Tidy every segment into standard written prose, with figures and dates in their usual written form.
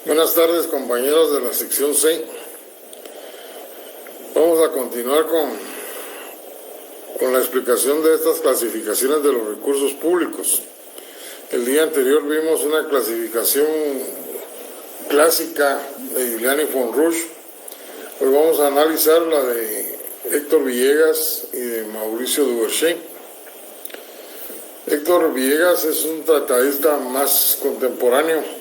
Buenas tardes, compañeros de la sección C. Vamos a continuar con la explicación de estas clasificaciones de los recursos públicos. El día anterior vimos una clasificación clásica de Giuliani von Rusch. Hoy vamos a analizar la de Héctor Villegas y de Mauricio Duverger. Héctor Villegas es un tratadista más contemporáneo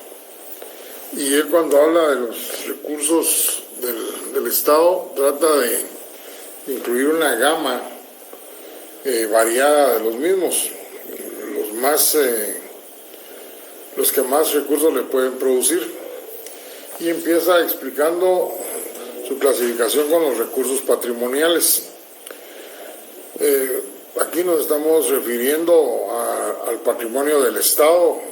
y él, cuando habla de los recursos del Estado, trata de incluir una gama variada de los mismos, los que más recursos le pueden producir, y empieza explicando su clasificación con los recursos patrimoniales. Aquí nos estamos refiriendo al patrimonio del Estado,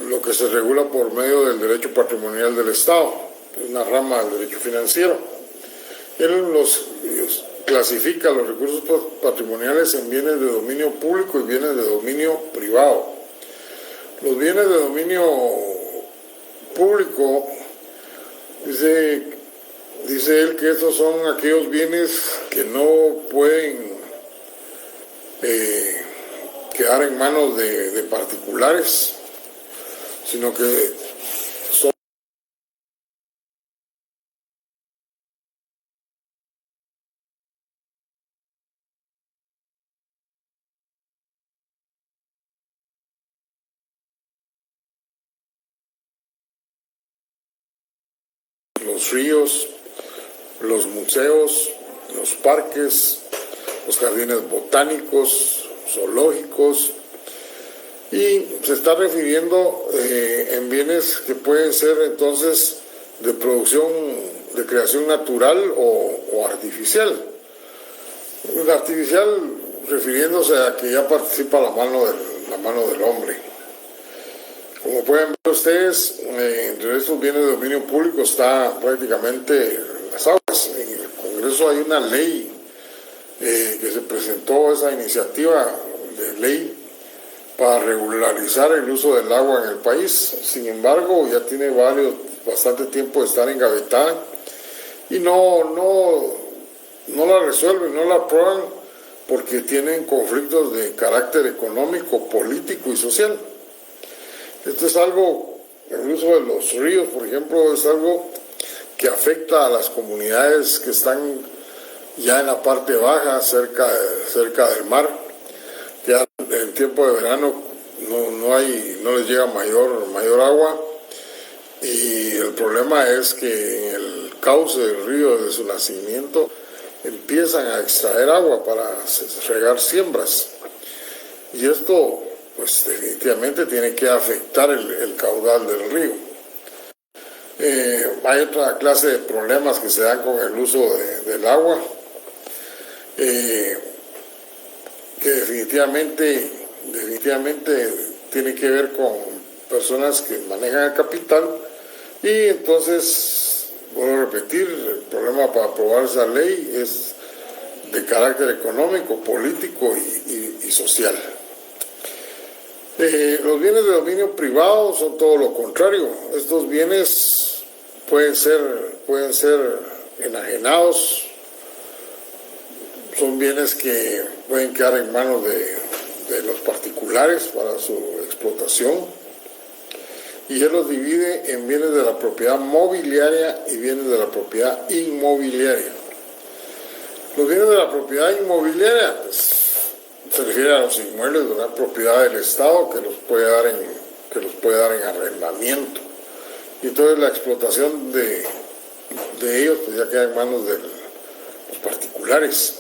lo que se regula por medio del derecho patrimonial del Estado, una rama del derecho financiero. Él clasifica los recursos patrimoniales en bienes de dominio público y bienes de dominio privado. Los bienes de dominio público, dice él que estos son aquellos bienes que no pueden quedar en manos de particulares, sino que son los ríos, los museos, los parques, los jardines botánicos, zoológicos, y se está refiriendo en bienes que pueden ser entonces de producción, de creación natural o artificial. Artificial refiriéndose a que ya participa la mano del hombre. Como pueden ver ustedes, entre estos bienes de dominio público está prácticamente las aguas. En el Congreso hay una ley que se presentó, esa iniciativa de ley para regularizar el uso del agua en el país. Sin embargo, ya tiene bastante tiempo de estar engavetada y no la resuelven, no la aprueban, porque tienen conflictos de carácter económico, político y social. Esto es algo, el uso de los ríos, por ejemplo, es algo que afecta a las comunidades que están ya en la parte baja, cerca del mar. Ya en tiempo de verano no les llega mayor agua, y el problema es que en el cauce del río, desde su nacimiento, empiezan a extraer agua para regar siembras, y esto pues definitivamente tiene que afectar el caudal del río. Hay otra clase de problemas que se dan con el uso del agua, que definitivamente tiene que ver con personas que manejan el capital, y entonces, vuelvo a repetir, el problema para aprobar esa ley es de carácter económico, político y social. Los bienes de dominio privado son todo lo contrario. Estos bienes pueden ser enajenados, son bienes que pueden quedar en manos de los particulares para su explotación, y él los divide en bienes de la propiedad mobiliaria y bienes de la propiedad inmobiliaria. Los bienes de la propiedad inmobiliaria, pues, se refiere a los inmuebles de una propiedad del Estado que los puede dar en arrendamiento, y entonces la explotación de ellos pues ya queda en manos de los particulares.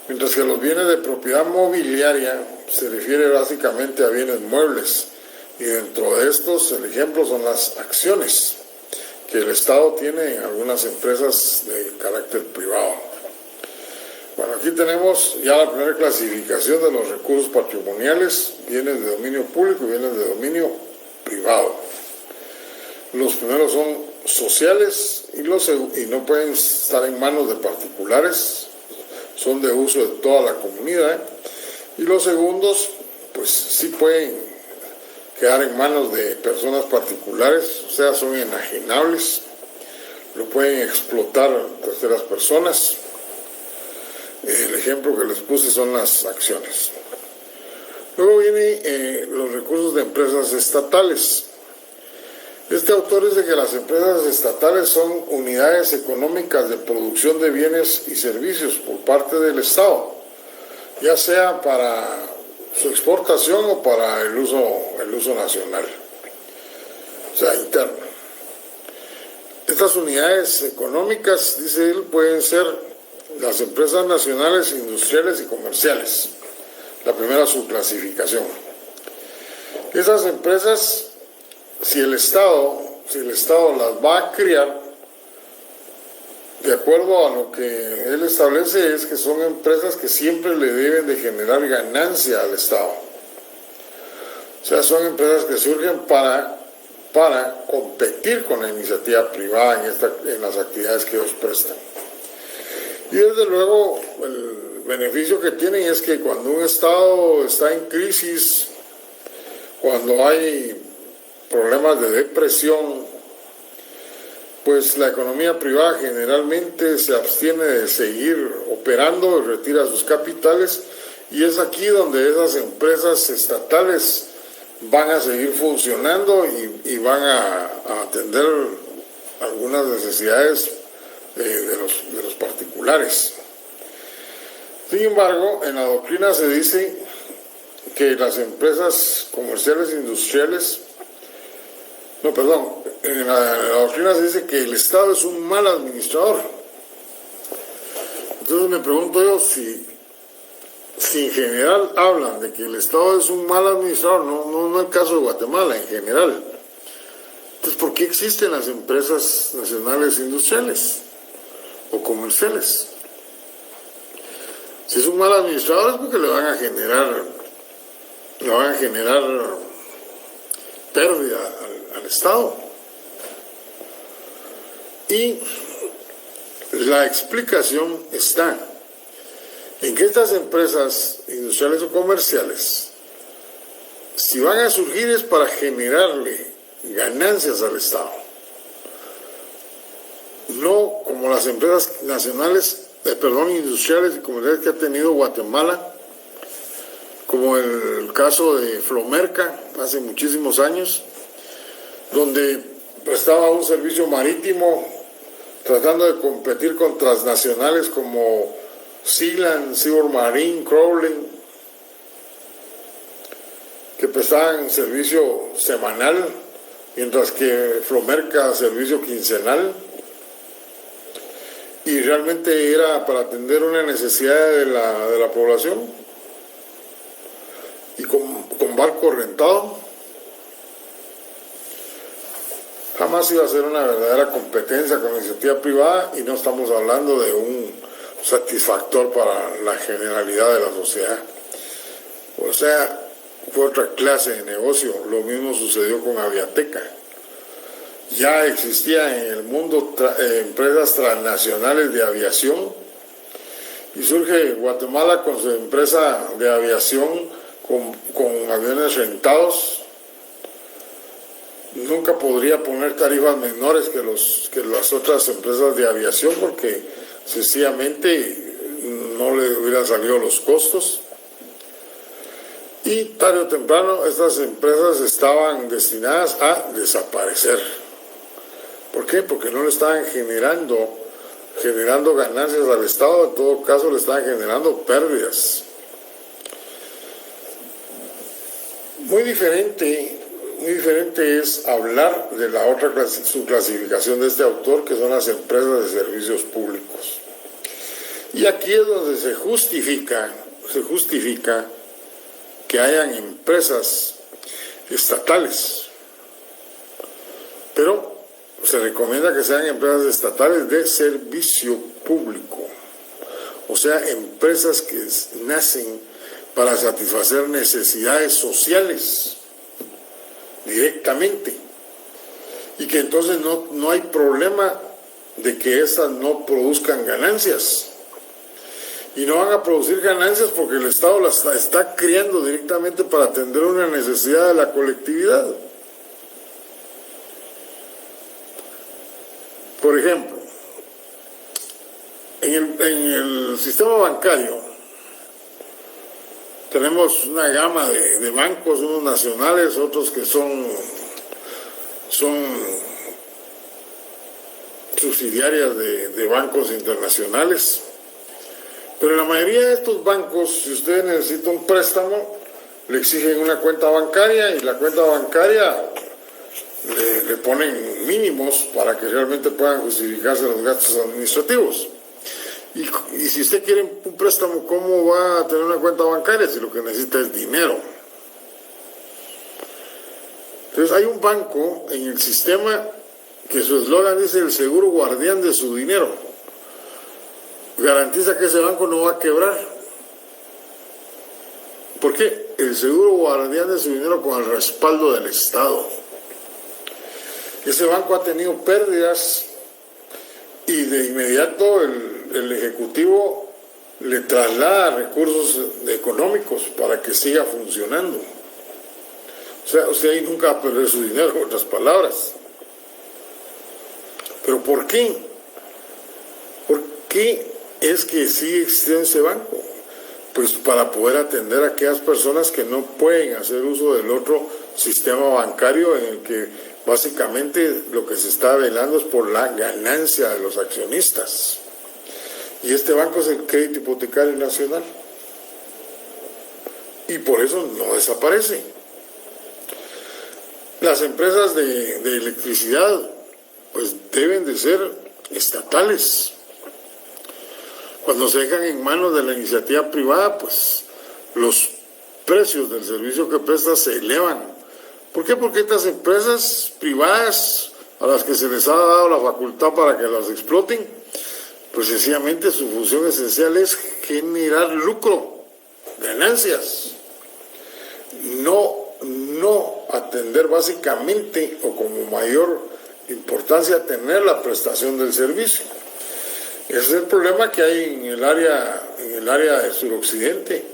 Mientras que los bienes de propiedad mobiliaria se refiere básicamente a bienes muebles, y dentro de estos el ejemplo son las acciones que el Estado tiene en algunas empresas de carácter privado. Bueno, aquí tenemos ya la primera clasificación de los recursos patrimoniales: bienes de dominio público y bienes de dominio privado. Los primeros son sociales y no pueden estar en manos de particulares, son de uso de toda la comunidad. Y los segundos, pues sí pueden quedar en manos de personas particulares, o sea, son enajenables, lo pueden explotar terceras personas. El ejemplo que les puse son las acciones. Luego vienen los recursos de empresas estatales. Este autor dice que las empresas estatales son unidades económicas de producción de bienes y servicios por parte del Estado, ya sea para su exportación o para el uso nacional, o sea, interno. Estas unidades económicas, dice él, pueden ser las empresas nacionales, industriales y comerciales. La primera subclasificación. Esas empresas, si el Estado las va a criar, de acuerdo a lo que él establece, es que son empresas que siempre le deben de generar ganancia al Estado. O sea, son empresas que surgen para competir con la iniciativa privada en las actividades que ellos prestan. Y desde luego, el beneficio que tienen es que cuando un Estado está en crisis, cuando hay problemas de depresión, pues la economía privada generalmente se abstiene de seguir operando y retira sus capitales, y es aquí donde esas empresas estatales van a seguir funcionando y van a atender algunas necesidades de los particulares. Sin embargo, en la doctrina se dice que las empresas comerciales e industriales, en la doctrina se dice que el Estado es un mal administrador. Entonces me pregunto yo, si en general hablan de que el Estado es un mal administrador, no el caso de Guatemala, en general, entonces ¿por qué existen las empresas nacionales industriales o comerciales? Si es un mal administrador es porque le van a generar pérdida al Estado. Y la explicación está en que estas empresas industriales o comerciales, si van a surgir, es para generarle ganancias al Estado. No como las empresas nacionales, industriales y comerciales que ha tenido Guatemala, como el caso de Flomerca hace muchísimos años, donde prestaba un servicio marítimo tratando de competir con transnacionales como Sealand, Seaboard Marine, Crowley, que prestaban servicio semanal, mientras que Flomerca servicio quincenal, y realmente era para atender una necesidad de la población, y con barco rentado. Jamás iba a ser una verdadera competencia con la iniciativa privada, y no estamos hablando de un satisfactor para la generalidad de la sociedad. O sea, fue otra clase de negocio. Lo mismo sucedió con Aviateca. Ya existían en el mundo empresas transnacionales de aviación, y surge Guatemala con su empresa de aviación con aviones rentados. Nunca podría poner tarifas menores que las otras empresas de aviación, porque sencillamente no le hubieran salido los costos. Y tarde o temprano estas empresas estaban destinadas a desaparecer. ¿Por qué? Porque no le estaban generando ganancias al Estado, en todo caso le estaban generando pérdidas. Muy diferente es hablar de la otra subclasificación de este autor, que son las empresas de servicios públicos. Y aquí es donde se justifica que hayan empresas estatales, pero se recomienda que sean empresas estatales de servicio público, o sea, empresas que nacen para satisfacer necesidades sociales directamente, y que entonces no hay problema de que estas no produzcan ganancias. y no van a producir ganancias porque el Estado las está creando directamente para atender una necesidad de la colectividad. Por ejemplo, en el sistema bancario tenemos una gama de bancos, unos nacionales, otros que son subsidiarias de bancos internacionales. Pero en la mayoría de estos bancos, si usted necesita un préstamo, le exigen una cuenta bancaria y la cuenta bancaria le ponen mínimos para que realmente puedan justificarse los gastos administrativos. Y si usted quiere un préstamo, ¿cómo va a tener una cuenta bancaria si lo que necesita es dinero? Entonces hay un banco en el sistema que su eslogan dice el seguro guardián de su dinero. Garantiza que ese banco no va a quebrar. ¿Por qué? El seguro guardián de su dinero con el respaldo del Estado. Ese banco ha tenido pérdidas y de inmediato el Ejecutivo le traslada recursos económicos para que siga funcionando. O sea, usted ahí nunca va a perder su dinero, en otras palabras. ¿Pero por qué? ¿Por qué es que sigue existiendo ese banco? Pues para poder atender a aquellas personas que no pueden hacer uso del otro sistema bancario en el que básicamente lo que se está velando es por la ganancia de los accionistas. Y este banco es el Crédito Hipotecario Nacional. Y por eso no desaparece. Las empresas de electricidad pues deben de ser estatales. Cuando se dejan en manos de la iniciativa privada, pues los precios del servicio que presta se elevan. ¿Por qué? Porque estas empresas privadas a las que se les ha dado la facultad para que las exploten, pues sencillamente su función esencial es generar lucro, ganancias, no atender básicamente o como mayor importancia tener la prestación del servicio. Ese es el problema que hay en el área del suroccidente,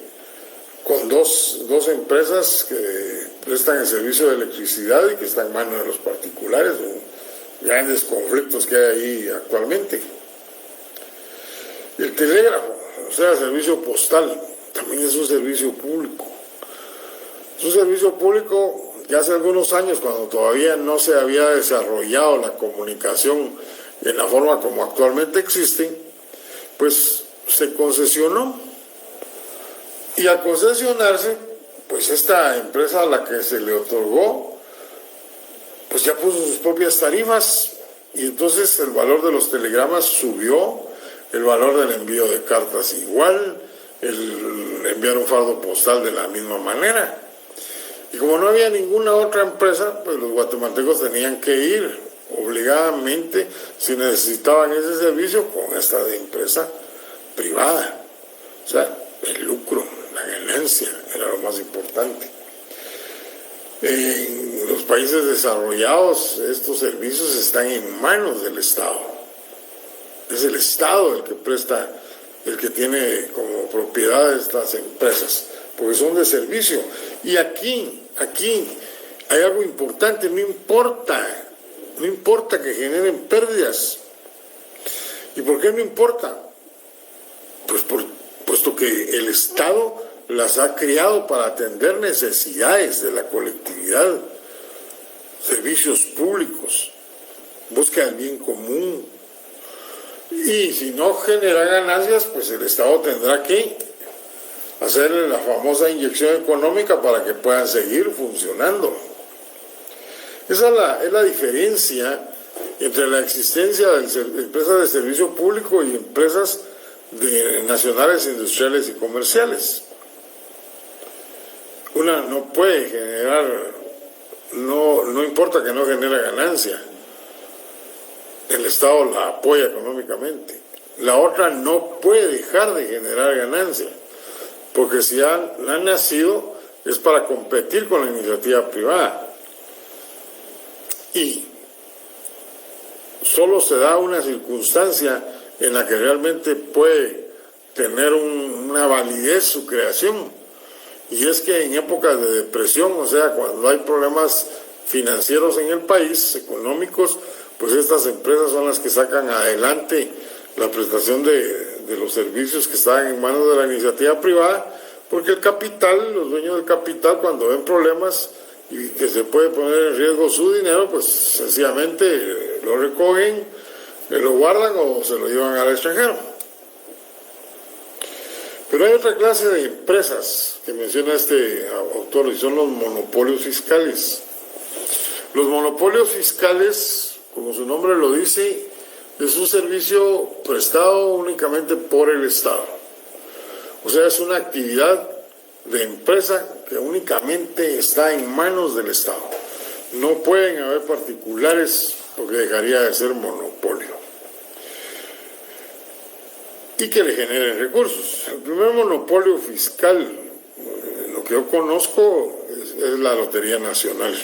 con dos empresas que prestan el servicio de electricidad y que están en manos de los particulares, grandes conflictos que hay ahí actualmente. El telégrafo, o sea, el servicio postal, también es un servicio público. Es un servicio público que hace algunos años, cuando todavía no se había desarrollado la comunicación en la forma como actualmente existe, pues se concesionó. Y al concesionarse, pues esta empresa a la que se le otorgó, pues ya puso sus propias tarifas y entonces el valor de los telegramas subió, el valor del envío de cartas igual, el enviar un fardo postal de la misma manera. Y como no había ninguna otra empresa, pues los guatemaltecos tenían que ir obligadamente, si necesitaban ese servicio, con esta empresa privada. O sea, el lucro, la ganancia era lo más importante. En los países desarrollados estos servicios están en manos del Estado. Es el Estado el que presta, el que tiene como propiedad estas empresas, porque son de servicio. Y aquí hay algo importante, no importa que generen pérdidas. ¿Y por qué no importa? Pues puesto que el Estado las ha creado para atender necesidades de la colectividad, servicios públicos, busca el bien común. Y si no genera ganancias, pues el Estado tendrá que hacerle la famosa inyección económica para que puedan seguir funcionando. Esa es la diferencia entre la existencia de empresas de servicio público y empresas nacionales, industriales y comerciales. Una no puede generar, no importa que no genere ganancia, el Estado la apoya económicamente. La otra no puede dejar de generar ganancia, porque si ha nacido es para competir con la iniciativa privada. Y solo se da una circunstancia en la que realmente puede tener una validez su creación. Y es que en épocas de depresión, o sea, cuando hay problemas financieros en el país, económicos, pues estas empresas son las que sacan adelante la prestación de los servicios que están en manos de la iniciativa privada, porque el capital, los dueños del capital, cuando ven problemas y que se puede poner en riesgo su dinero, pues sencillamente lo recogen, lo guardan o se lo llevan al extranjero. Pero hay otra clase de empresas que menciona este autor y son los monopolios fiscales. Los monopolios fiscales, como su nombre lo dice, es un servicio prestado únicamente por el Estado. O sea, es una actividad de empresa que únicamente está en manos del Estado. No pueden haber particulares porque dejaría de ser monopolio. Y que le generen recursos. El primer monopolio fiscal, lo que yo conozco, es la Lotería Nacional.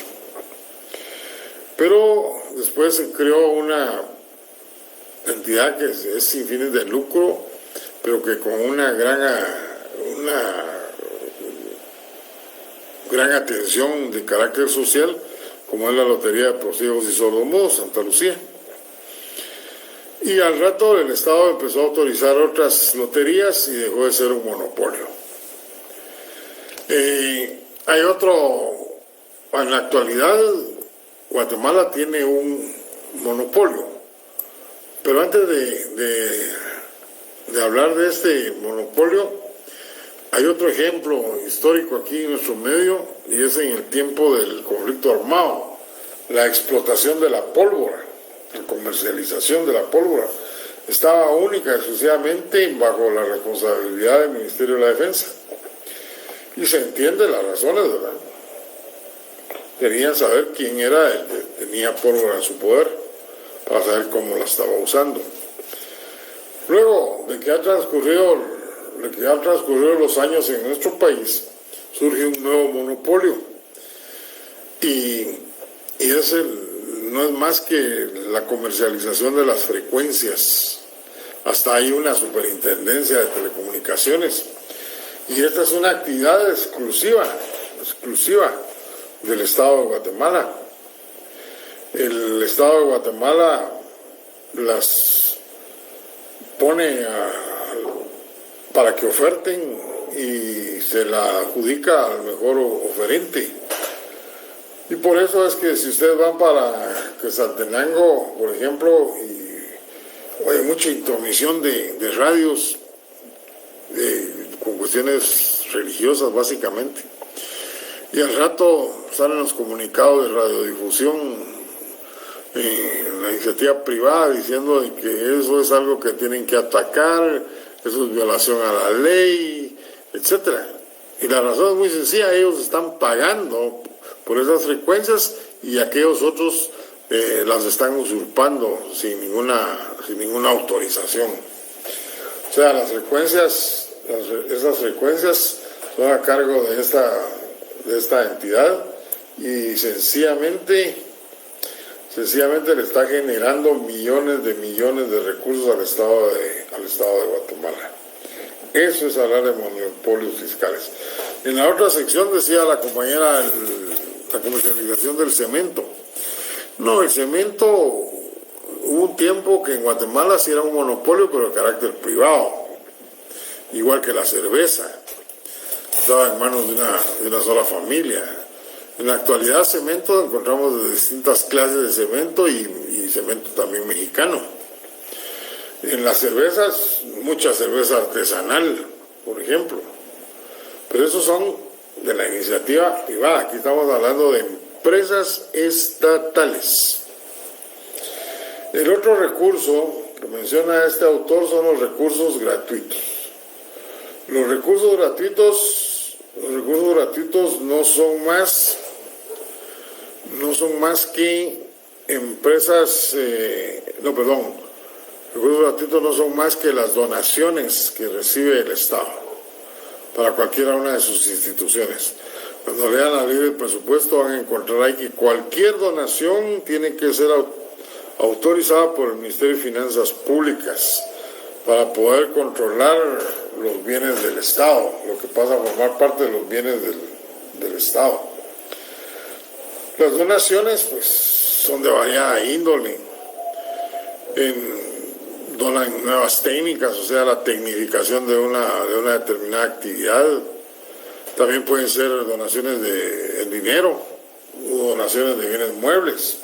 Pero después se creó una entidad que es sin fines de lucro, pero que con una gran atención de carácter social, como es la Lotería de Por Ciegos y Sordomudos, Santa Lucía. Y al rato el Estado empezó a autorizar otras loterías y dejó de ser un monopolio. Hay otro, en la actualidad Guatemala tiene un monopolio, pero antes de hablar de este monopolio, hay otro ejemplo histórico aquí en nuestro medio, y es en el tiempo del conflicto armado, la explotación de la pólvora, la comercialización de la pólvora, estaba única y exclusivamente bajo la responsabilidad del Ministerio de la Defensa. Y se entiende las razones, ¿verdad? Querían saber quién era el que tenía pólvora en su poder, para saber cómo la estaba usando. Luego de que han transcurrido los años en nuestro país, surge un nuevo monopolio. Y no es más que la comercialización de las frecuencias. Hasta hay una superintendencia de telecomunicaciones. Y esta es una actividad exclusiva del Estado de Guatemala. El Estado de Guatemala las pone para que oferten y se la adjudica al mejor oferente. Y por eso es que si ustedes van para Quetzaltenango, por ejemplo, y hay mucha intromisión de radios con cuestiones religiosas básicamente, y al rato salen los comunicados de radiodifusión en la iniciativa privada diciendo de que eso es algo que tienen que atacar, eso es violación a la ley, etcétera. Y la razón es muy sencilla, ellos están pagando por esas frecuencias y aquellos otros las están usurpando sin ninguna autorización. O sea, esas frecuencias son a cargo de esta entidad y sencillamente le está generando millones de recursos al Estado de Guatemala. Eso es hablar de monopolios fiscales. En la otra sección decía la compañera la comercialización del cemento. No, el cemento, hubo un tiempo que en Guatemala sí era un monopolio, pero de carácter privado. Igual que la cerveza, estaba en manos de una sola familia. En la actualidad cemento encontramos de distintas clases de cemento y cemento también mexicano. En las cervezas, mucha cerveza artesanal, por ejemplo. Pero esos son de la iniciativa privada. Aquí estamos hablando de empresas estatales. El otro recurso que menciona este autor son los recursos gratuitos. Los recursos gratuitos no son más que empresas, recursos gratuitos no son más que las donaciones que recibe el Estado para cualquiera una de sus instituciones. Cuando lean la ley del presupuesto van a encontrar ahí que cualquier donación tiene que ser autorizada por el Ministerio de Finanzas Públicas para poder controlar los bienes del Estado, lo que pasa a formar parte de los bienes del Estado. Las donaciones pues son de variada índole. Donan nuevas técnicas, o sea, la tecnificación de una determinada actividad. También pueden ser donaciones en dinero o donaciones de bienes muebles.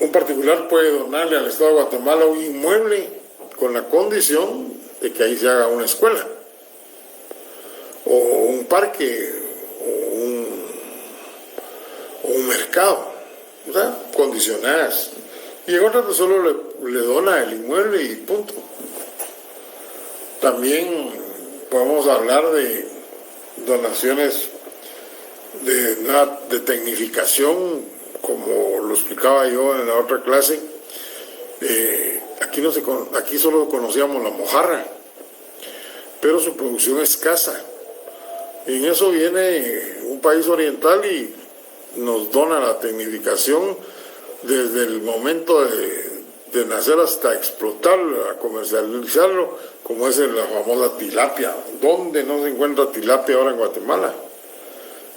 Un particular puede donarle al Estado de Guatemala un inmueble con la condición de que ahí se haga una escuela o un parque o un mercado, o sea, condicionadas. Y en otras solo le dona el inmueble y punto. También podemos hablar de donaciones de tecnificación, como lo explicaba yo en la otra clase. Aquí solo conocíamos la mojarra, pero su producción es escasa. Y en eso viene un país oriental y nos dona la tecnificación desde el momento de nacer hasta explotarlo, a comercializarlo, como es la famosa tilapia. ¿Dónde no se encuentra tilapia ahora en Guatemala?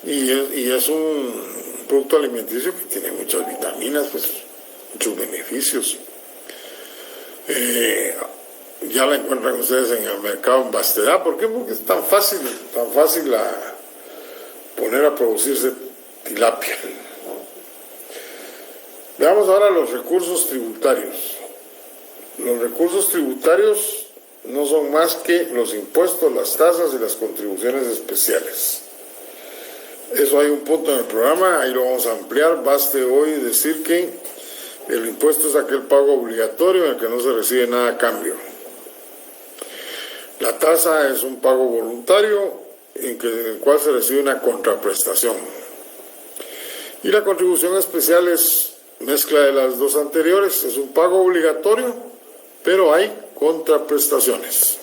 Y es un producto alimenticio que tiene muchas vitaminas, pues, muchos beneficios. Ya la encuentran ustedes en el mercado en vastedad. ¿Por qué? Porque es tan fácil poner a producirse tilapia. Veamos ahora los recursos tributarios. Los recursos tributarios no son más que los impuestos, las tasas y las contribuciones especiales. Eso hay un punto en el programa, ahí lo vamos a ampliar. Baste hoy decir que el impuesto es aquel pago obligatorio en el que no se recibe nada a cambio. La tasa es un pago voluntario en el cual se recibe una contraprestación. Y la contribución especial es mezcla de las dos anteriores, es un pago obligatorio, pero hay contraprestaciones.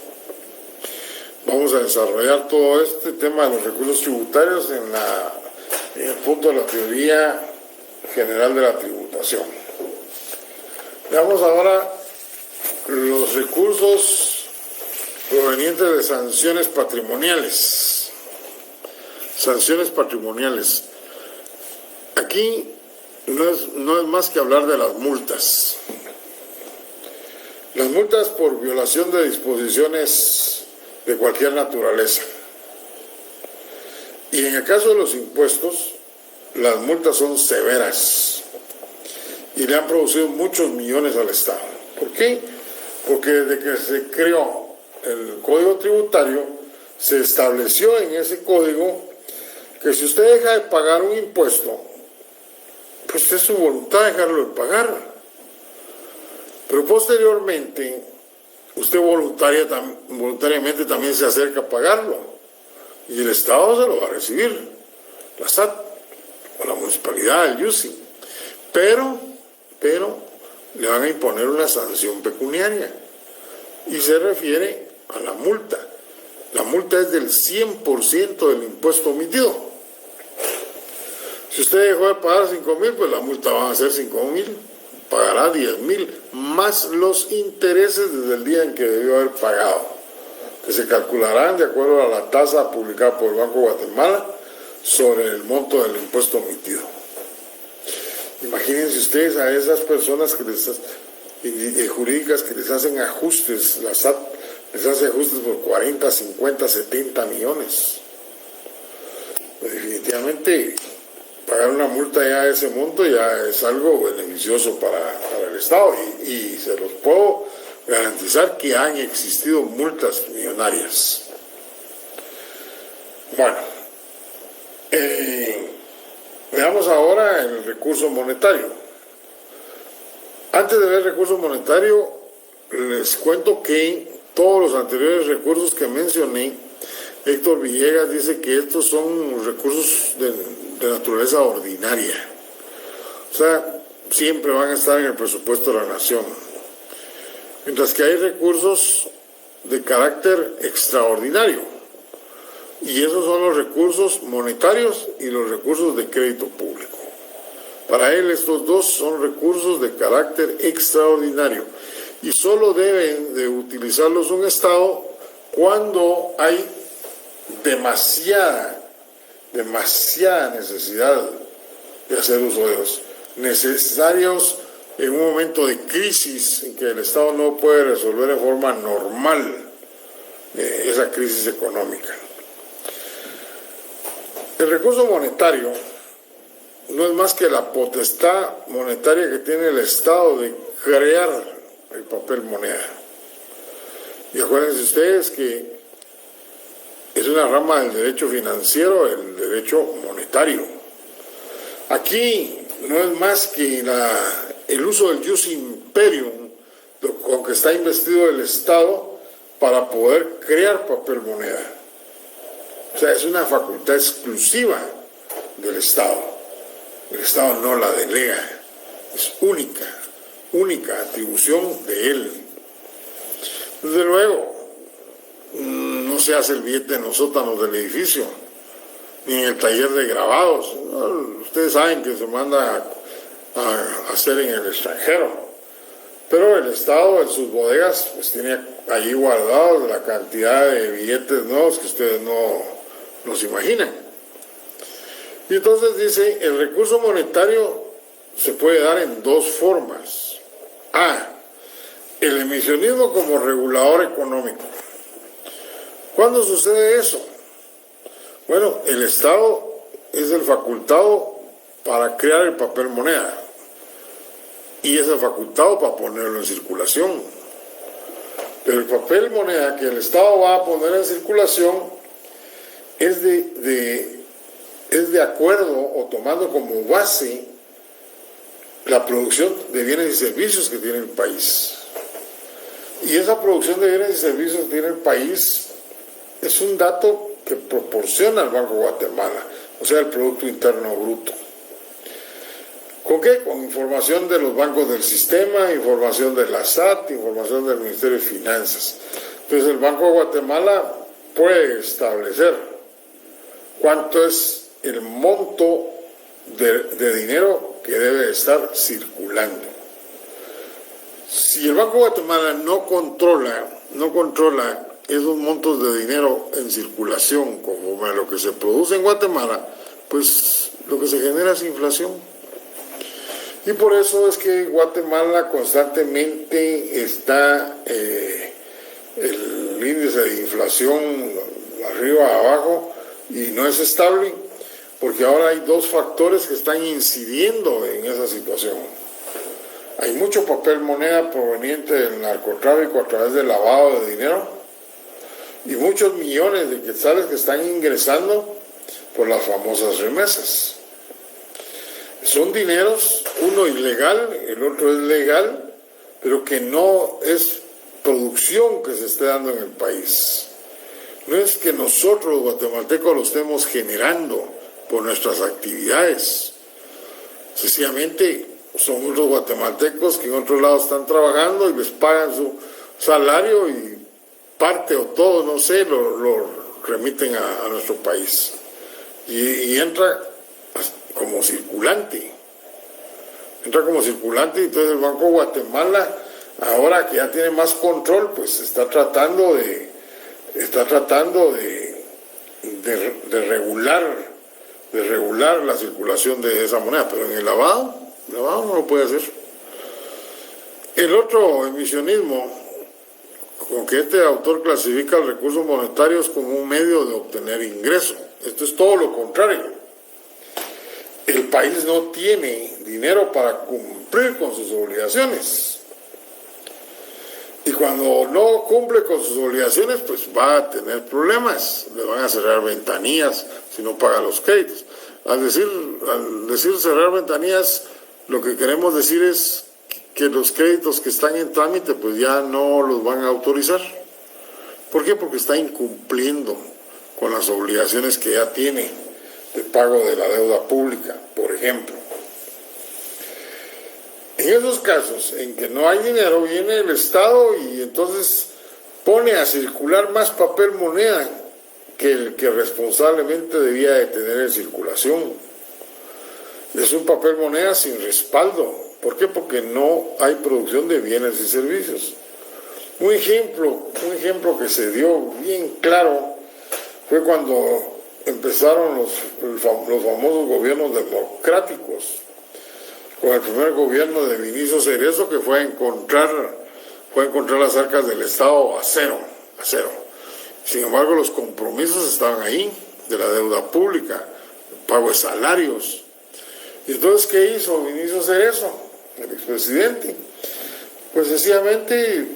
Vamos a desarrollar todo este tema de los recursos tributarios en el punto de la teoría general de la tributación. Veamos ahora los recursos provenientes de sanciones patrimoniales. Sanciones patrimoniales. Aquí no es más que hablar de las multas. Las multas por violación de disposiciones de cualquier naturaleza. Y en el caso de los impuestos, las multas son severas y le han producido muchos millones al Estado. ¿Por qué? Porque desde que se creó el Código Tributario, se estableció en ese código que si usted deja de pagar un impuesto, pues es su voluntad dejarlo de pagar. Pero posteriormente, usted voluntariamente también se acerca a pagarlo. Y el Estado se lo va a recibir, la SAT o la municipalidad, el YUSI. Pero le van a imponer una sanción pecuniaria. Y se refiere a la multa. La multa es del 100% del impuesto omitido. Si usted dejó de pagar 5,000, pues la multa va a ser 5,000. Pagará 10,000 más los intereses desde el día en que debió haber pagado, que se calcularán de acuerdo a la tasa publicada por el Banco de Guatemala sobre el monto del impuesto omitido. Imagínense ustedes a esas personas jurídicas que les hacen ajustes, la SAT les hace ajustes por 40, 50, 70 millones. Pues definitivamente pagar una multa ya de ese monto ya es algo beneficioso para el Estado y se los puedo garantizar que han existido multas millonarias. Bueno, veamos ahora el recurso monetario. Antes de ver el recurso monetario, les cuento que todos los anteriores recursos que mencioné, Héctor Villegas dice que estos son recursos de naturaleza ordinaria. O sea, siempre van a estar en el presupuesto de la nación. Mientras que hay recursos de carácter extraordinario. Y esos son los recursos monetarios y los recursos de crédito público. Para él estos dos son recursos de carácter extraordinario. y solo deben de utilizarlos un Estado cuando hay demasiada necesidad de hacer uso de ellos, necesarios en un momento de crisis en que el Estado no puede resolver en forma normal esa crisis económica. El recurso monetario no es más que la potestad monetaria que tiene el Estado de crear el papel moneda. Y acuérdense ustedes que es una rama del derecho financiero, el derecho monetario. Aquí no es más que el uso del jus imperium con que está investido el Estado para poder crear papel moneda. O sea, es una facultad exclusiva del Estado. El Estado no la delega, es única atribución de él. Desde luego, no se hace el billete en los sótanos del edificio, ni en el taller de grabados. Ustedes saben que se manda a hacer en el extranjero. Pero el Estado en sus bodegas pues tiene allí guardados la cantidad de billetes nuevos que ustedes no se imaginan. Y entonces dice, el recurso monetario se puede dar en dos formas. A, el emisionismo como regulador económico. ¿Cuándo sucede eso? Bueno, el Estado es el facultado para crear el papel moneda y es el facultado para ponerlo en circulación. Pero el papel moneda que el Estado va a poner en circulación es de acuerdo o tomando como base la producción de bienes y servicios que tiene el país. Y esa producción de bienes y servicios que tiene el país es un dato que proporciona el Banco de Guatemala, o sea, el Producto Interno Bruto. ¿Con qué? Con información de los bancos del sistema, información de la SAT, información del Ministerio de Finanzas. Entonces el Banco de Guatemala puede establecer cuánto es el monto de dinero que debe estar circulando. Si el Banco de Guatemala no controla esos montos de dinero en circulación conforme a lo que se produce en Guatemala, pues lo que se genera es inflación. Y por eso es que Guatemala constantemente está el índice de inflación arriba, abajo, y no es estable, porque ahora hay dos factores que están incidiendo en esa situación. Hay mucho papel moneda proveniente del narcotráfico a través del lavado de dinero y muchos millones de quetzales que están ingresando por las famosas remesas. Son dineros, uno ilegal, el otro es legal, pero que no es producción que se esté dando en el país. No es que nosotros los guatemaltecos lo estemos generando por nuestras actividades. Sencillamente son muchos guatemaltecos que en otros lados están trabajando y les pagan su salario y parte o todo, no sé, lo remiten a nuestro país. Y entra como circulante. Entra como circulante y entonces el Banco de Guatemala, ahora que ya tiene más control, pues está tratando de regular la circulación de esa moneda, pero en el lavado no lo puede hacer. El otro emisionismo, con que este autor clasifica los recursos monetarios como un medio de obtener ingreso. Esto es todo lo contrario. El país no tiene dinero para cumplir con sus obligaciones. Y cuando no cumple con sus obligaciones, pues va a tener problemas. Le van a cerrar ventanillas si no paga los créditos. Al decir cerrar ventanillas, lo que queremos decir es que los créditos que están en trámite, pues ya no los van a autorizar. ¿Por qué? Porque está incumpliendo con las obligaciones que ya tiene de pago de la deuda pública, por ejemplo. En esos casos en que no hay dinero, viene el Estado y entonces pone a circular más papel moneda que el que responsablemente debía de tener en circulación. Es un papel moneda sin respaldo, ¿Por qué? Porque no hay producción de bienes y servicios. Un ejemplo que se dio bien claro fue cuando empezaron los famosos gobiernos democráticos, con el primer gobierno de Vinicio Cerezo, que fue a encontrar las arcas del Estado a cero. Sin embargo, los compromisos estaban ahí, de la deuda pública, el pago de salarios. Y entonces, ¿qué hizo Vinicio Cerezo, el expresidente? Pues sencillamente,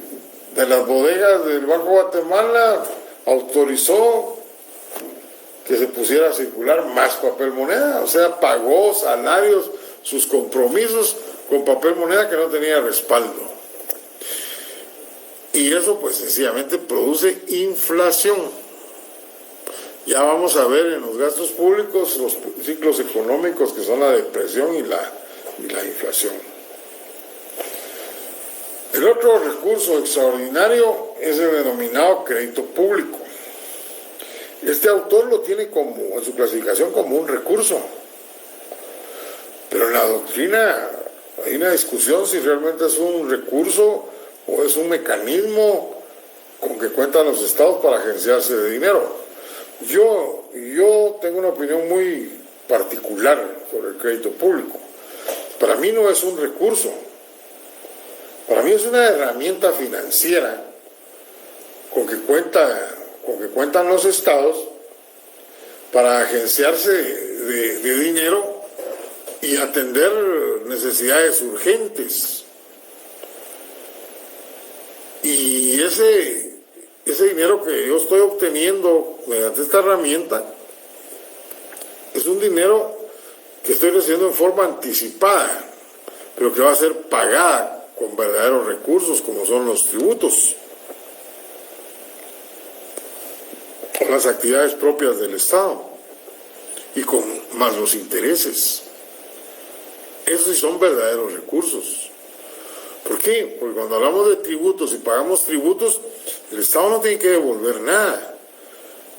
de las bodegas del Banco Guatemala, autorizó que se pusiera a circular más papel moneda, o sea, pagó salarios, sus compromisos con papel moneda que no tenía respaldo. Y eso pues sencillamente produce inflación. Ya vamos a ver en los gastos públicos los ciclos económicos que son la depresión y la inflación. El otro recurso extraordinario es el denominado crédito público. Este autor lo tiene en su clasificación como un recurso, pero en la doctrina hay una discusión si realmente es un recurso o es un mecanismo con que cuentan los estados para agenciarse de dinero. Yo tengo una opinión muy particular sobre el crédito público. Para mí no es un recurso, para mí es una herramienta financiera con que cuentan los estados para agenciarse de dinero y atender necesidades urgentes. Y ese dinero que yo estoy obteniendo mediante esta herramienta es un dinero que estoy recibiendo en forma anticipada, pero que va a ser pagada con verdaderos recursos como son los tributos, las actividades propias del Estado y con más los intereses. Esos sí son verdaderos recursos. ¿Por qué? Porque cuando hablamos de tributos y pagamos tributos, el Estado no tiene que devolver nada.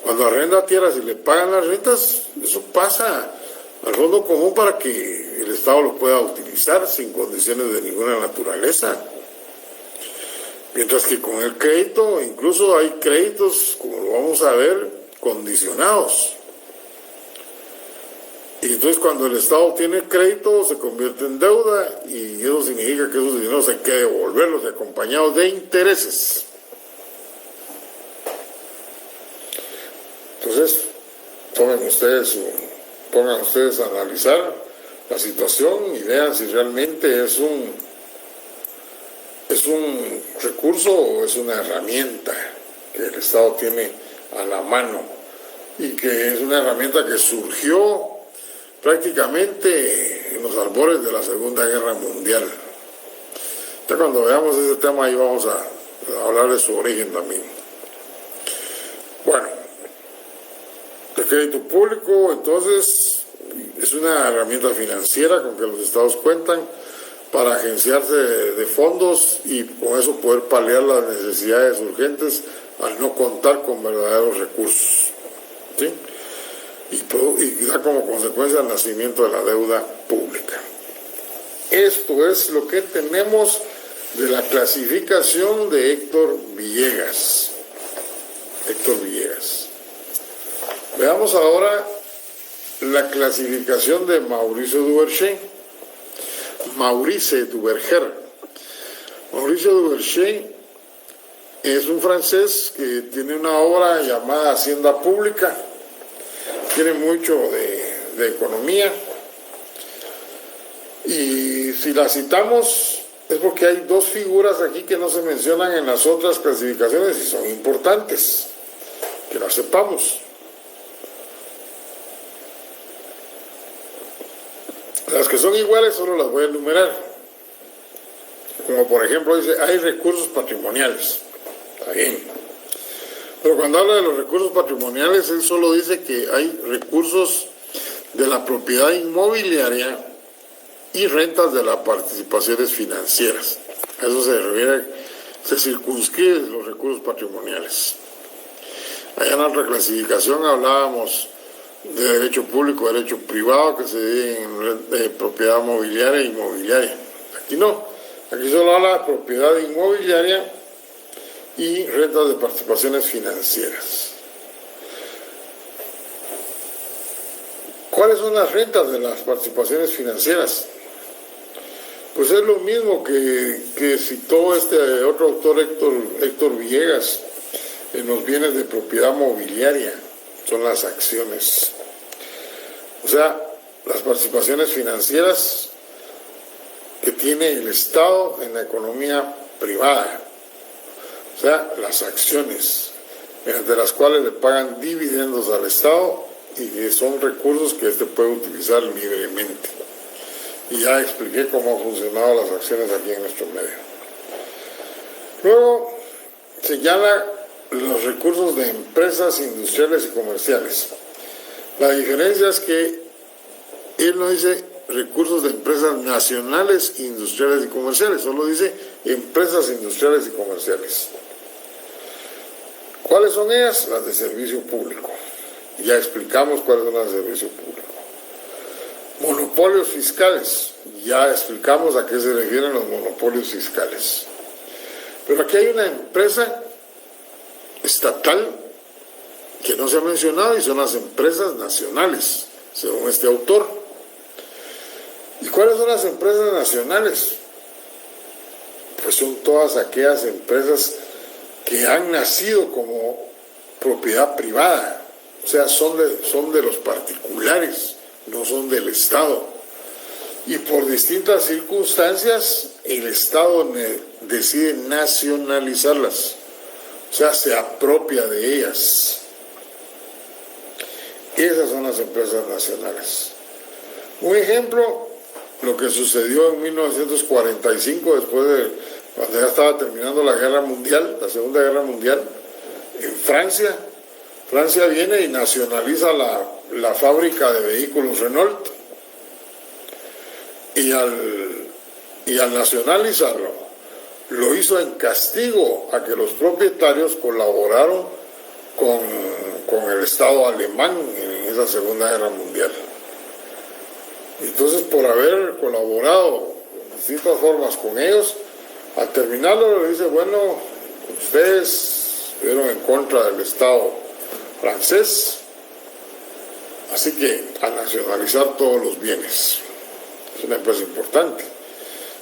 Cuando arrenda tierras y le pagan las rentas, eso pasa al fondo común para que el Estado lo pueda utilizar sin condiciones de ninguna naturaleza. Mientras que con el crédito, incluso hay créditos, como lo vamos a ver, condicionados. Y entonces cuando el Estado tiene crédito, se convierte en deuda y eso significa que esos dineros hay que devolverlos acompañados de intereses. Entonces, pongan ustedes a analizar la situación y vean si realmente es un recurso o es una herramienta que el Estado tiene a la mano y que es una herramienta que surgió prácticamente en los albores de la Segunda Guerra Mundial. Ya cuando veamos ese tema ahí vamos a hablar de su origen también. Bueno, el crédito público entonces es una herramienta financiera con que los estados cuentan para agenciarse de fondos y con eso poder paliar las necesidades urgentes al no contar con verdaderos recursos, ¿sí? Y da como consecuencia el nacimiento de la deuda pública. Esto es lo que tenemos de la clasificación de Héctor Villegas. Veamos ahora la clasificación de Maurice Duverger. Maurice Duverger es un francés que tiene una obra llamada Hacienda Pública. Tiene mucho de economía y si la citamos es porque hay dos figuras aquí que no se mencionan en las otras clasificaciones y son importantes que las sepamos. Las que son iguales solo las voy a enumerar, como por ejemplo dice hay recursos patrimoniales, está bien. Pero cuando habla de los recursos patrimoniales, él solo dice que hay recursos de la propiedad inmobiliaria y rentas de las participaciones financieras. A eso se circunscriben los recursos patrimoniales. Allá en la otra clasificación hablábamos de derecho público, derecho privado, que se divide en propiedad mobiliaria e inmobiliaria. Aquí no, aquí solo habla de propiedad inmobiliaria y rentas de participaciones financieras. ¿Cuáles son las rentas de las participaciones financieras? Pues es lo mismo que citó este otro autor, Héctor Villegas, en los bienes de propiedad mobiliaria, son las acciones. O sea, las participaciones financieras que tiene el Estado en la economía privada, o sea, las acciones, mediante las cuales le pagan dividendos al Estado y que son recursos que éste puede utilizar libremente. Y ya expliqué cómo han funcionado las acciones aquí en nuestro medio. Luego señala los recursos de empresas industriales y comerciales. La diferencia es que él no dice recursos de empresas nacionales, industriales y comerciales, solo dice empresas industriales y comerciales. ¿Cuáles son ellas? Las de servicio público. Ya explicamos cuáles son las de servicio público. Monopolios fiscales. Ya explicamos a qué se refieren los monopolios fiscales. Pero aquí hay una empresa estatal que no se ha mencionado y son las empresas nacionales, según este autor. ¿Y cuáles son las empresas nacionales? Pues son todas aquellas empresas que han nacido como propiedad privada, o sea, son de los particulares, no son del Estado. Y por distintas circunstancias, el Estado decide nacionalizarlas, o sea, se apropia de ellas. Esas son las empresas nacionales. Un ejemplo, lo que sucedió en 1945, después de cuando ya estaba terminando la Guerra Mundial, la Segunda Guerra Mundial, en Francia. Francia viene y nacionaliza la fábrica de vehículos Renault. Y al nacionalizarlo, lo hizo en castigo a que los propietarios colaboraron con el Estado alemán en esa Segunda Guerra Mundial. Entonces, por haber colaborado de distintas formas con ellos, al terminarlo le dice, bueno, ustedes estuvieron en contra del Estado francés, así que a nacionalizar todos los bienes. Es una empresa importante.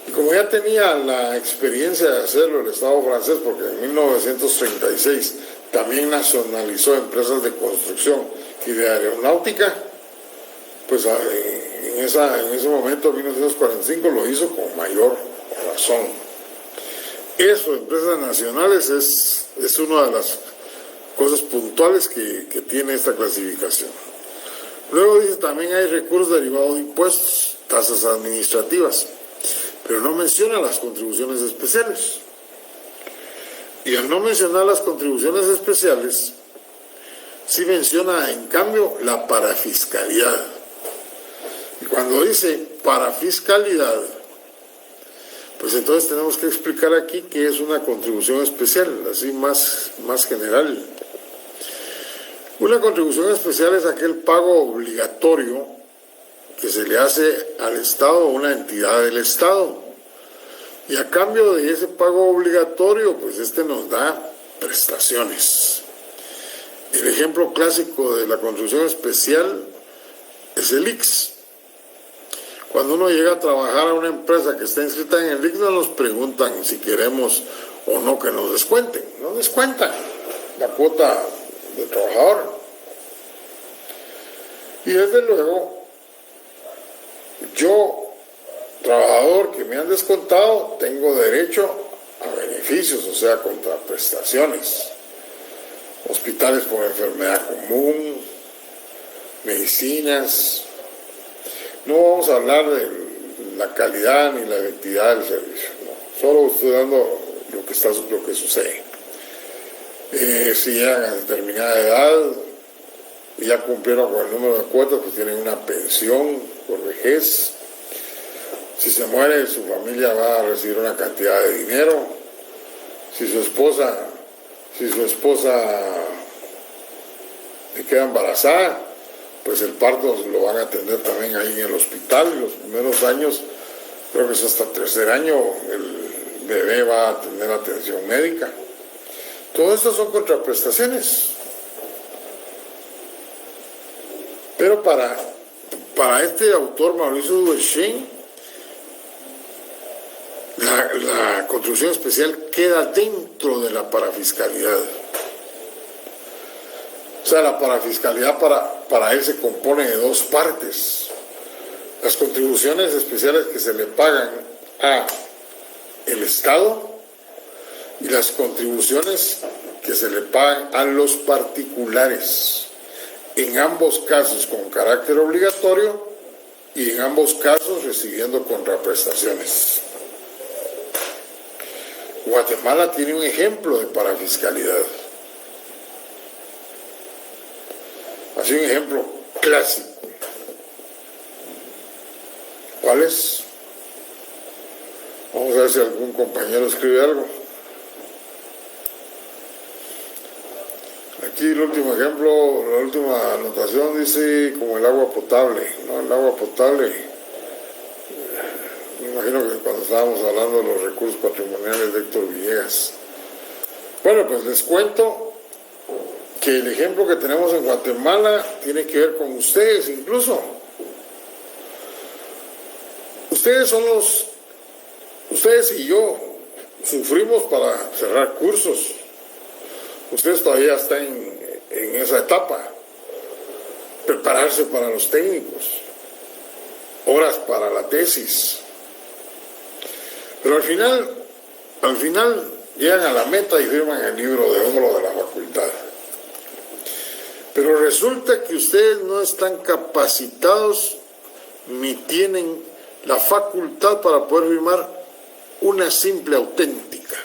Y como ya tenía la experiencia de hacerlo el Estado francés, porque en 1936 también nacionalizó empresas de construcción y de aeronáutica, pues en ese momento, en 1945, lo hizo con mayor razón. Eso, empresas nacionales, es una de las cosas puntuales que tiene esta clasificación. Luego dice, también hay recursos derivados de impuestos, tasas administrativas, pero no menciona las contribuciones especiales. Y al no mencionar las contribuciones especiales, sí menciona en cambio la parafiscalidad. Y cuando dice parafiscalidad, pues entonces tenemos que explicar aquí qué es una contribución especial, así más general. Una contribución especial es aquel pago obligatorio que se le hace al Estado o a una entidad del Estado. Y a cambio de ese pago obligatorio, pues nos da prestaciones. El ejemplo clásico de la contribución especial es el IX. Cuando uno llega a trabajar a una empresa que está inscrita en el IX, no nos preguntan si queremos o no que nos descuenten. Nos descuentan la cuota del trabajador. Y desde luego, yo, trabajador que me han descontado, tengo derecho a beneficios, o sea, contraprestaciones. Hospitales por enfermedad común, medicinas. No vamos a hablar de la calidad ni la efectividad del servicio, no. Solo estoy dando lo que sucede. Si llegan a determinada edad y ya cumplieron con el número de cuotas, pues tienen una pensión por vejez. Si se muere, su familia va a recibir una cantidad de dinero. Si su esposa se queda embarazada, pues el parto lo van a atender también ahí en el hospital. Los primeros años Creo que es hasta el tercer año el bebé va a tener atención médica. Todo esto son contraprestaciones. Pero para este autor, Mauricio Duverger, la contribución especial queda dentro de la parafiscalidad. O sea, la parafiscalidad para él se compone de dos partes. Las contribuciones especiales que se le pagan a el Estado y las contribuciones que se le pagan a los particulares. En ambos casos con carácter obligatorio y en ambos casos recibiendo contraprestaciones. Guatemala tiene un ejemplo de parafiscalidad. Así un ejemplo clásico. ¿Cuál es? Vamos a ver si algún compañero escribe algo. Aquí el último ejemplo, la última anotación dice como el agua potable, ¿no? El agua potable, me imagino que cuando estábamos hablando de los recursos patrimoniales de Héctor Villegas. Bueno, pues les cuento que el ejemplo que tenemos en Guatemala tiene que ver con ustedes incluso. Ustedes y yo sufrimos para cerrar cursos. Ustedes todavía están en esa etapa, prepararse para los técnicos, horas para la tesis. Pero al final llegan a la meta y firman el libro de oro de la facultad. Pero resulta que ustedes no están capacitados ni tienen la facultad para poder firmar una simple auténtica.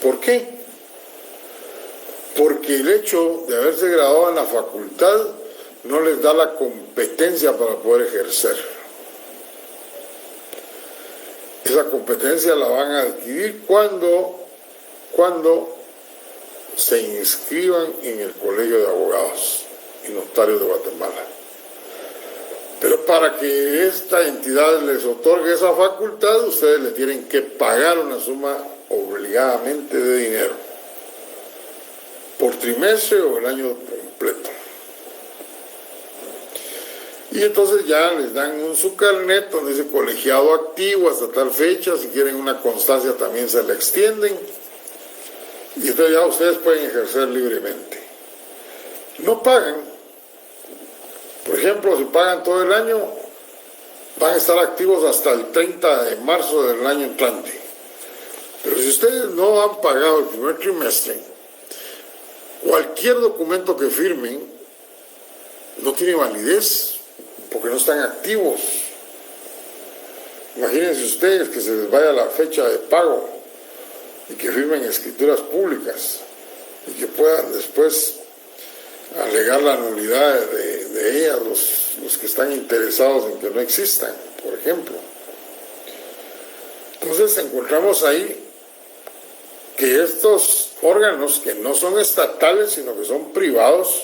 ¿Por qué? Porque el hecho de haberse graduado en la facultad no les da la competencia para poder ejercer. Esa competencia la van a adquirir cuando se inscriban en el Colegio de Abogados y Notarios de Guatemala. Pero para que esta entidad les otorgue esa facultad, ustedes le tienen que pagar una suma obligadamente de dinero por trimestre o el año completo. Y entonces ya les dan su carnet donde dice colegiado activo hasta tal fecha. Si quieren una constancia también se la extienden. Y entonces ya ustedes pueden ejercer libremente. No pagan. Por ejemplo, si pagan todo el año, van a estar activos hasta el 30 de marzo del año entrante. Pero si ustedes no han pagado el primer trimestre, cualquier documento que firmen no tiene validez porque no están activos. Imagínense ustedes que se les vaya la fecha de pago y que firmen escrituras públicas y que puedan después alegar la nulidad de ellas los que están interesados en que no existan, por ejemplo. Entonces encontramos ahí que estos órganos que no son estatales sino que son privados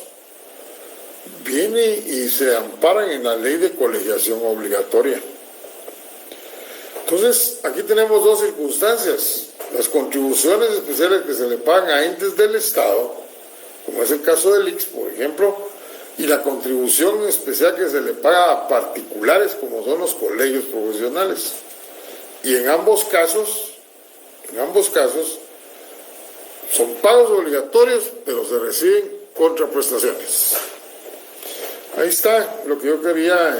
vienen y se amparan en la ley de colegiación obligatoria. Entonces aquí tenemos dos circunstancias: las contribuciones especiales que se le pagan a entes del Estado, como es el caso del IX, por ejemplo, y la contribución especial que se le paga a particulares, como son los colegios profesionales. Y en ambos casos, son pagos obligatorios, pero se reciben contraprestaciones. Ahí está lo que yo quería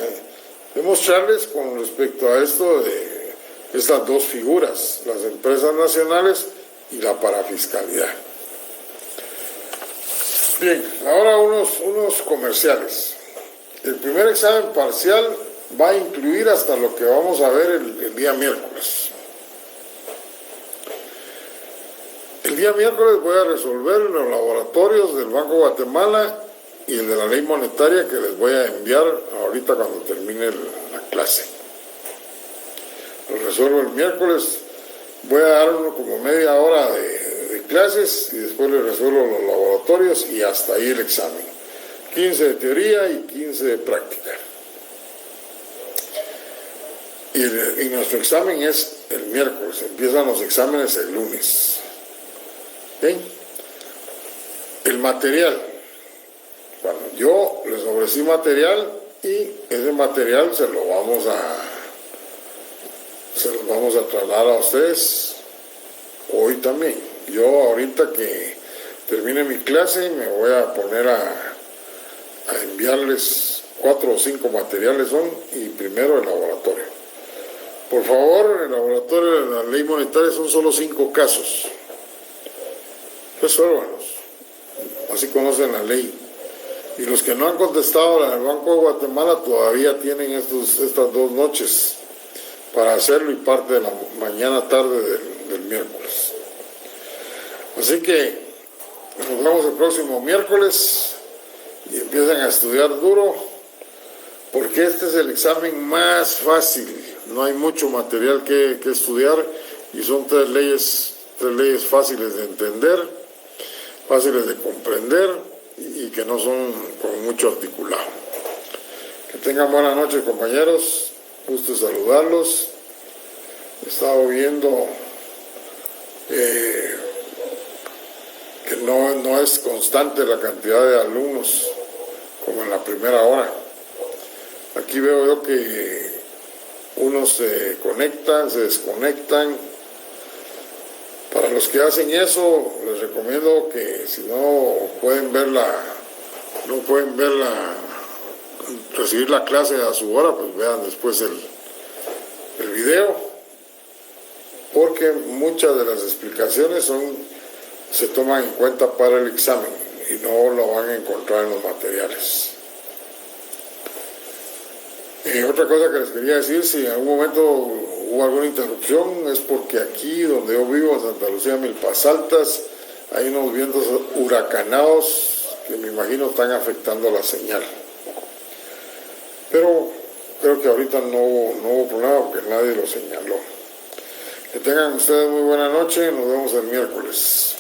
demostrarles con respecto a esto de estas dos figuras, las empresas nacionales y la parafiscalidad. Bien, ahora unos comerciales. El primer examen parcial va a incluir hasta lo que vamos a ver el día miércoles. El día miércoles voy a resolver en los laboratorios del Banco de Guatemala y el de la ley monetaria que les voy a enviar ahorita cuando termine la clase. Lo resuelvo el miércoles, voy a dar como media hora de clases y después les resuelvo los laboratorios y hasta ahí el examen. 15 de teoría y 15 de práctica. y nuestro examen es el miércoles, empiezan los exámenes el lunes. ¿Okay? El material. Bueno, yo les ofrecí material y ese material se los vamos a trasladar a ustedes hoy también. Yo ahorita que termine mi clase me voy a poner a enviarles 4 o 5 materiales y primero el laboratorio. Por favor, el laboratorio de la ley monetaria son solo 5 casos. Resuélvanos. Así conocen la ley. Y los que no han contestado la del Banco de Guatemala todavía tienen estas 2 noches para hacerlo y parte de la mañana tarde del miércoles. Así que nos vemos el próximo miércoles y empiezan a estudiar duro, porque este es el examen más fácil. No hay mucho material que estudiar y son 3 leyes fáciles de entender, fáciles de comprender y que no son con mucho articulado. Que tengan buenas noches, compañeros. Gusto saludarlos. He estado viendo que no es constante la cantidad de alumnos como en la primera hora. Aquí veo yo que unos se conectan, se desconectan. Para los que hacen eso, les recomiendo que si no pueden recibir la clase a su hora, pues vean después el video, porque muchas de las explicaciones se toman en cuenta para el examen y no lo van a encontrar en los materiales. Otra cosa que les quería decir, si en algún momento hubo alguna interrupción, es porque aquí donde yo vivo, en Santa Lucía, Milpas Altas, hay unos vientos huracanados que me imagino están afectando la señal. Pero creo que ahorita no hubo problema porque nadie lo señaló. Que tengan ustedes muy buena noche, nos vemos el miércoles.